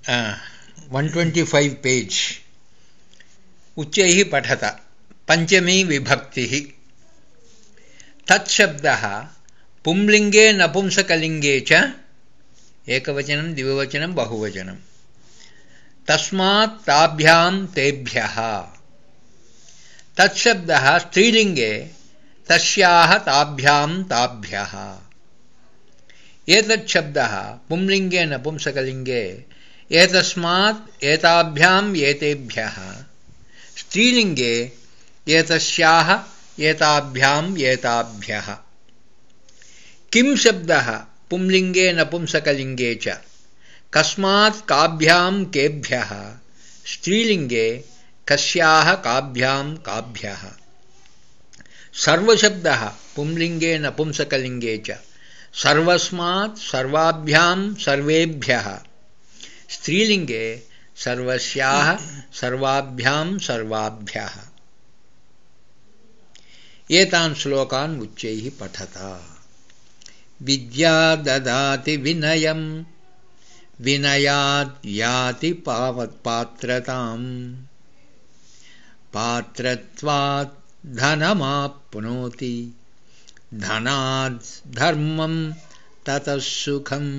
125 page उच्चैः पठत पंचमी विभक्तिः तत्शब्दः पुंलिङ्गे नपुंसकलिङ्गे च एकवचनं द्विवचनं बहुवचनं तस्मात् ताभ्यां तेभ्यः तत्शब्दः स्त्रीलिङ्गे तस्याः ताभ्यां ताभ्यः एतत् शब्दः पुंलिङ्गे नपुंसकलिङ्गे एतस्मात् एताभ्यां एतेभ्यः स्त्रीलिङ्गे एतस्याः एताभ्यां एताभ्यः किं शब्दः पुंलिङ्गे नपुंसकलिङ्गे च कस्मात् काभ्यां केभ्यः स्त्रीलिङ्गे कस्याः काभ्यां काभ्यः सर्वशब्दः पुंलिङ्गे नपुंसकलिङ्गे च सर्वस्मात् सर्वाभ्यां सर्वेभ्यः स्त्रीलिङ्गे सर्वस्याः सर्वाभ्यां सर्वाभ्यः एतान् श्लोकान् उच्चैः पठत विद्या ददाति विनयं विनयात् याति पात्रताम् पात्रत्वात् धनमाप्नोति धनात् धर्मं ततः सुखम्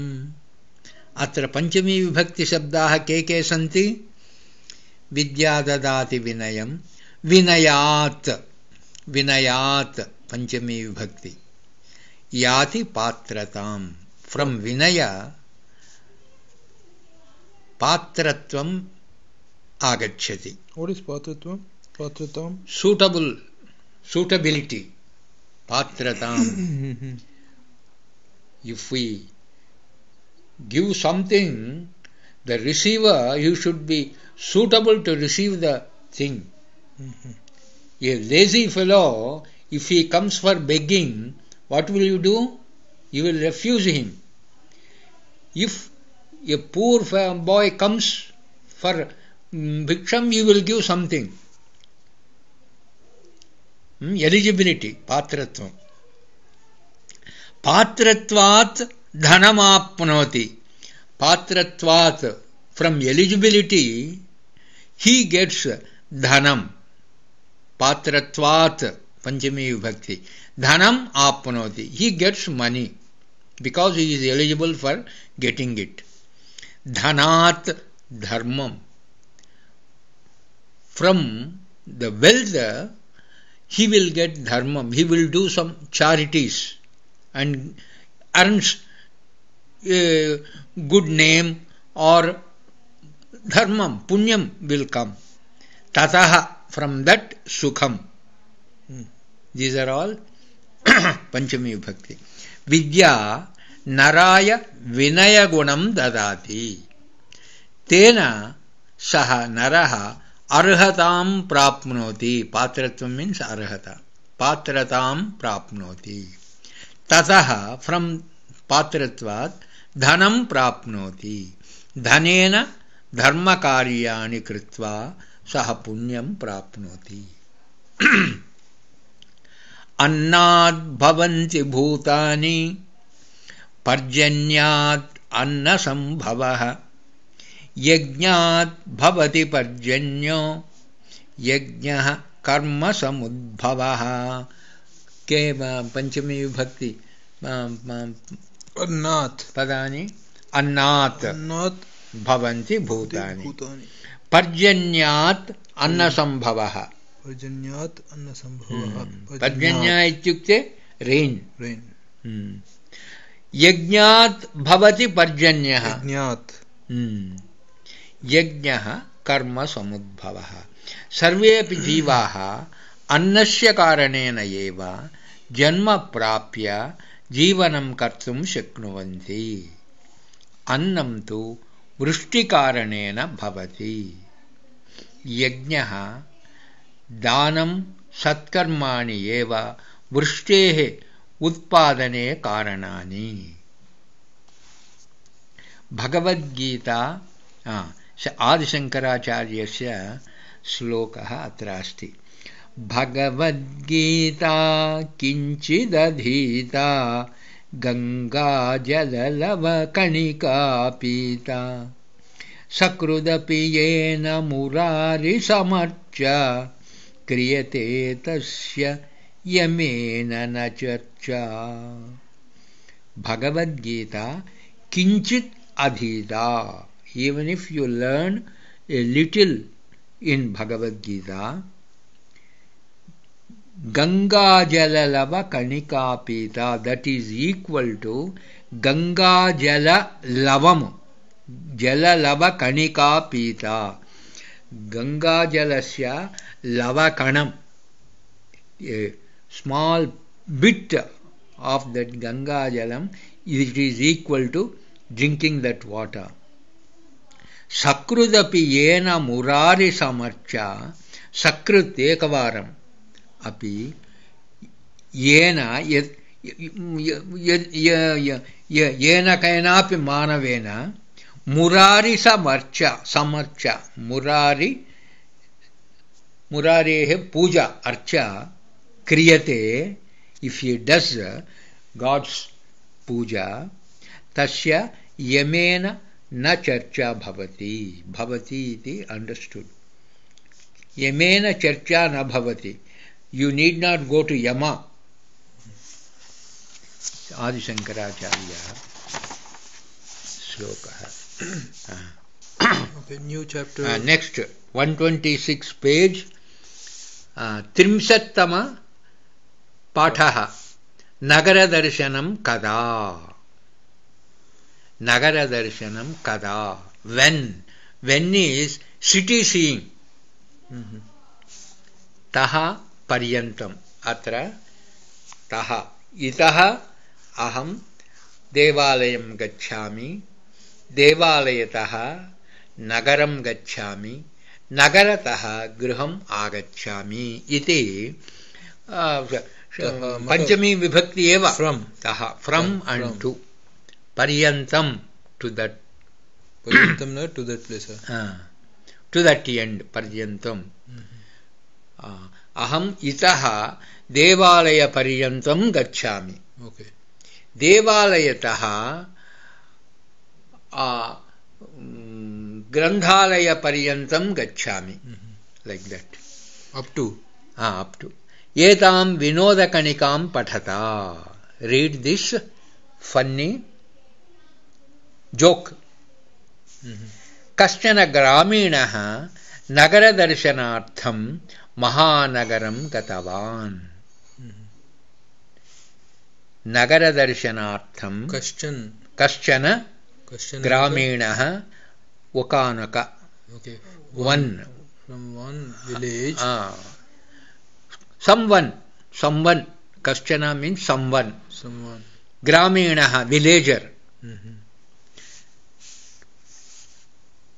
अत्र पंचमी विभक्ति शब्दाः के सन्ति विद्या ददाति विनयं विनयात् विनयात् पंचमी विभक्ति याति पात्रतां फ्रॉम विनय पात्रत्वम् आगच्छति व्हाट इज पात्रत्वं पात्रतां suitability patratam if we give something the receiver you should be suitable to receive the thing a lazy fellow if he comes for begging what will you do you will refuse him if a poor boy comes for bhiksham you will give something eligibility patratvam patratvat dhanamapnoti patratvat from eligibility he gets dhanam patratvat panchami vibhakti dhanam apnoti he gets money because he is eligible for getting it dhanat dharmam from the wealth he will get dharmam he will do some charities and earns a good name or dharmam punyam will come tatah from that sukham these are all panchami vibhakti vidya naraya vinaya gunam dadati tena saha naraha arhatam prapnoti patratvam means arhata patratam prapnoti tatah from patratvat dhanam prapnoti dhanena dharma karyani kritva saha punyam prapnoti अन्नाद् भवन्ति भूतानि पर्जन्यात् अन्नसंभवः यज्ञात् भवति पर्जन्यो यज्ञः कर्म समुद्भवः के पंचमी विभक्ति अन्नात् पदानि अन्नात् भवन्ति भूतानि पर्जन्यात् अन्नसंभवः पर्जन्यात् अन्नसंभवः पर्जन्य इत्युक्ते रेन् यज्ञात् भवति पर्जन्यः यज्ञः कर्म समुद्भवः सर्वेऽपि जीवाः अन्नस्य कारणेन एव जन्म प्राप्य जीवनं कर्तुं शक्नुवन्ति अन्नं तु वृष्टिकारणेन भवति यज्ञः दानं सत्कर्माणि एव वृष्टेः उत्पादने कारणानि भगवद्गीता आदिशंकराचार्यस्य श्लोकः अत्र अस्ति भगवद्गीता किञ्चिदधीता गङ्गाजललवकणिका पीता सकृदपि येन मुरारिसमर्च्य क्रियते तस्य यमेन न चर्चा. Bhagavad Gita kinchit adhita. Even if you learn a little in Bhagavad Gita, Ganga Jala Lava Kanika Pita, that is equal to Ganga Jala Lavam. Jala Lava Kanika Pita. Ganga Jalasya Lava Kanam. A small bit of that Ganga Jalam, it is equal to drinking that water. Sakrudapi yena murari samarcha. Sakrut ekavaram. Api yena yena kainapi manavena murari samarcha. Murari puja archa kriyate. If he does God's puja, tasya yamena na charcha bhavati. Bhavati iti understood. Yamena charcha na bhavati. You need not go to Yama. Adi Shankaracharya sloka. Okay, new chapter. Next, 126 page. Trimsattama Pathaha. Nagara darshanam kada. Nagara darshanam kada. When is city seeing. Taha paryantam. Atra taha. Itaha aham devalayam gacchami. Devalayataha nagaram gacchami. Nagarataha griham agacchami. Iti Panchami vibhakti eva. From and to. Paryantam, to that. Paryantam, not to that place. To that end, Paryantam. Aham itaha devalaya paryantam gacchami. Okay. Devalayataha grandhalaya paryantam gacchami. Like that. Up to. Up to. Yetam vinodakanikam pathata. Read this funny joke. Kaschana graminaha nagara darshanartham mahanagaram gatavan. Nagara darshanartham kaschana graminaha wakanaka. Okay. One. From one village. Someone. Kaschana means someone. Graminaha, villager.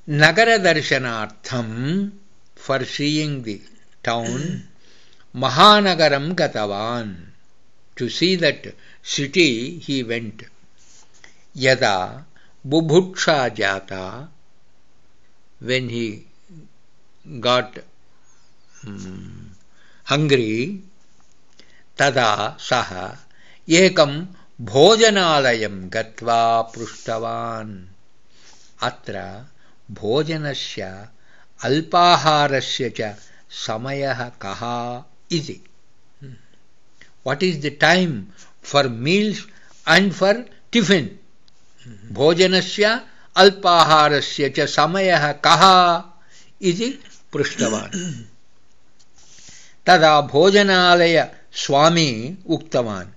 Nagara darshanartham, for seeing the town. Mahanagaram gatavan, to see that city he went. Yada bubhuksha jata, when he got hungry, tada saha ekam bhojanalayam gatva prushtavan. Atra bhojanasya alpaharasya cha samayah kaha iti. What is the time for meals and for tiffin? Bhojanasya alpaharasya cha samayah kaha iti prushtavan. Tada bhojanalaya swami uktavan.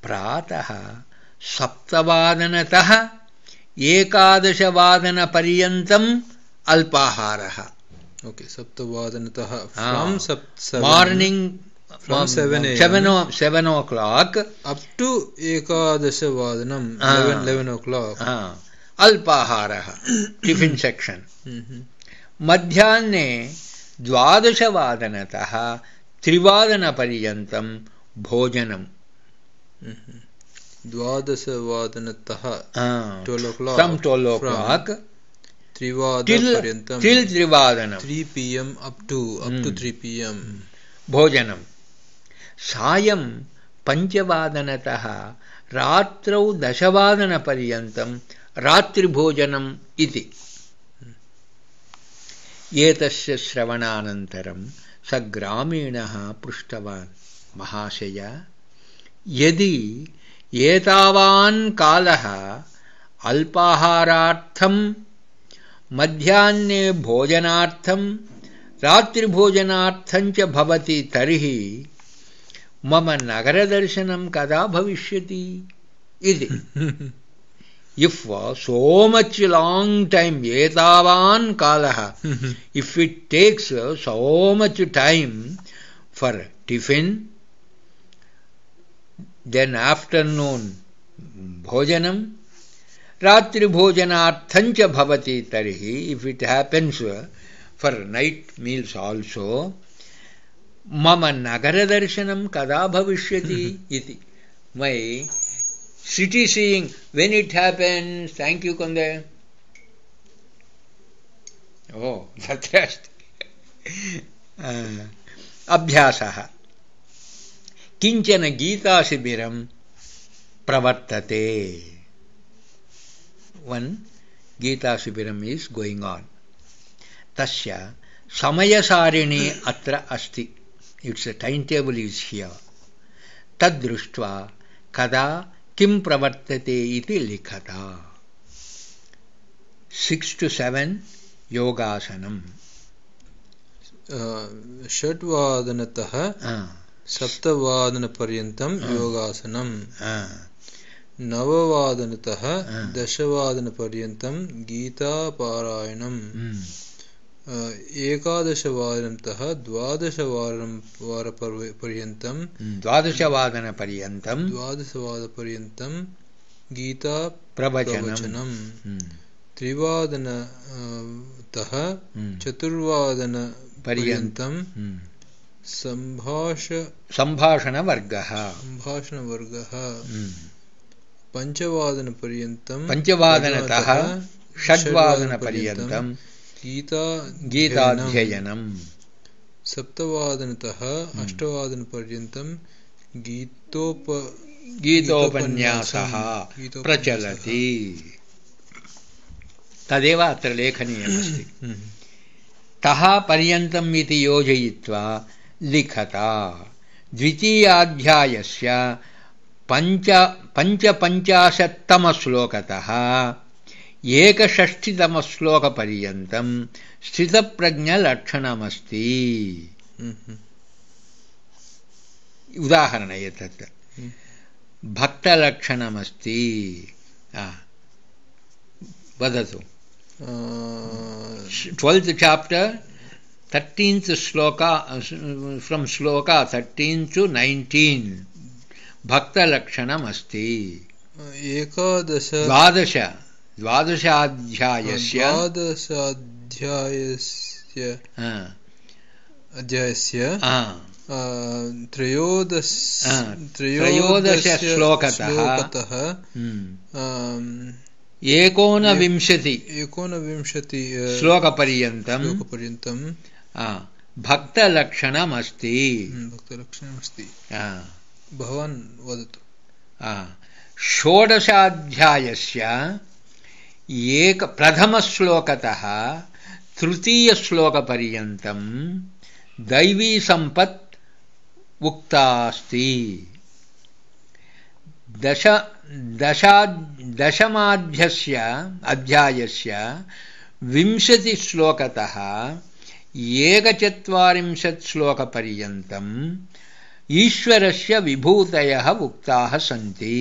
Prataha saptavadanataha ekadashavadana paryantam alpaharaha. Okay, saptavadanataha. From morning, from 7 a.m. 7 o'clock up to ekadashavadanam, 11 o'clock. Alpaharaha, tiffin section. Madhyane द्वादशवादनतः त्रिवादनपर्यन्तं भोजनम्. द्वादशवादनतः 12 o'clock. From 12 o'clock till 3 vadanam. 3 p.m. up to 3 p.m. भोजनम्. सायं पञ्चवादनतः रात्रौ 10 वादनपर्यन्तं रात्रिभोजनम् इति. एतस्य श्रवणानन्तरं स ग्रामीणः पृष्टवान्, महाशय, यदि एतावान् कालः अल्पाहारार्थं, मध्याह्ने भोजनार्थं, रात्रिभोजनार्थं च भवति तर्हि मम नगरदर्शनं कदा भविष्यति इति. If so much long time, etavan kalaha, if it takes so much time for tiffin, then afternoon bhojanam, ratri bhojanarthancha bhavati tarhi, if it happens for night meals also, mama nagara darshanam kada bhavishyati iti. My city seeing, when it happens, thank you, Konde. Oh, that's right. Abhyasaha. Kinchana Gita Shibiram pravartate. One Gita Shibiram is going on. Tasya Samayasarini atra asti. Its a timetable is here. Tadruštva kada किम प्रवर्तते इति लिखता. 6 to 7 योगासनम. षड्वादनतः सप्तवादनपर्यन्तं योगासनम. नववादनतः दशवादनपर्यन्तं गीतापारायणम्. एकादशवादनतः द्वादशवादनपर्यन्तं Gita प्रवचनम्. त्रिवादनतः चतुर्वादनपर्यन्तं सम्भाषणवर्गः. पञ्चवादनतः षड्वादनपर्यन्तं गीताध्ययनम्. सप्तवादनतः अष्टवादनपर्यन्तं गीतोपन्यासः प्रचलति. तदेव अत्र लेखनीयमस्ति. तः पर्यन्तम् इति योजयित्वा लिखता. द्वितीयाध्यायस्य 55तमश्लोकतः 61तमश्लोकपर्यन्तं स्थितप्रज्ञलक्षणमस्ति. उदाहरण एतत् भक्तलक्षणमस्ति. वदतु. 12th chapter 13th shloka, from shloka 13 to 19 भक्तलक्षणमस्ति. द्वादशाध्यायस्य त्रयोदशश्लोकतः 19 श्लोकपर्यन्तं भक्तलक्षणमस्ति. भवान् वदतु. षोडशाध्यायस्य प्रथमश्लोकतः तृतीयश्लोकपर्यन्तं दैवी सम्पत् उक्ता अस्ति. दशमाध्यायस्य 20 श्लोकतः 41 श्लोकपर्यन्तं ईश्वरस्य विभूतयः उक्ताः सन्ति.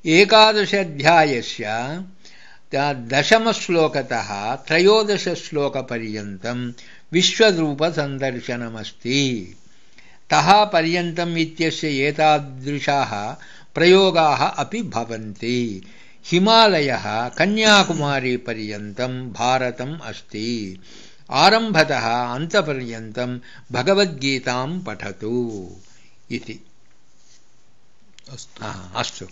11 अध्यायस्य 10 श्लोकतः 13 श्लोकपर्यन्तं विश्वरूपसन्दर्शनमस्ति. तः पर्यन्तम् इत्यस्य एतादृशाः प्रयोगाः अपि भवन्ति. हिमालयः कन्याकुमारी पर्यन्तं भारतम् अस्ति. आरम्भतः अन्तपर्यन्तं भगवद्गीतां पठतु इति. अस्तु.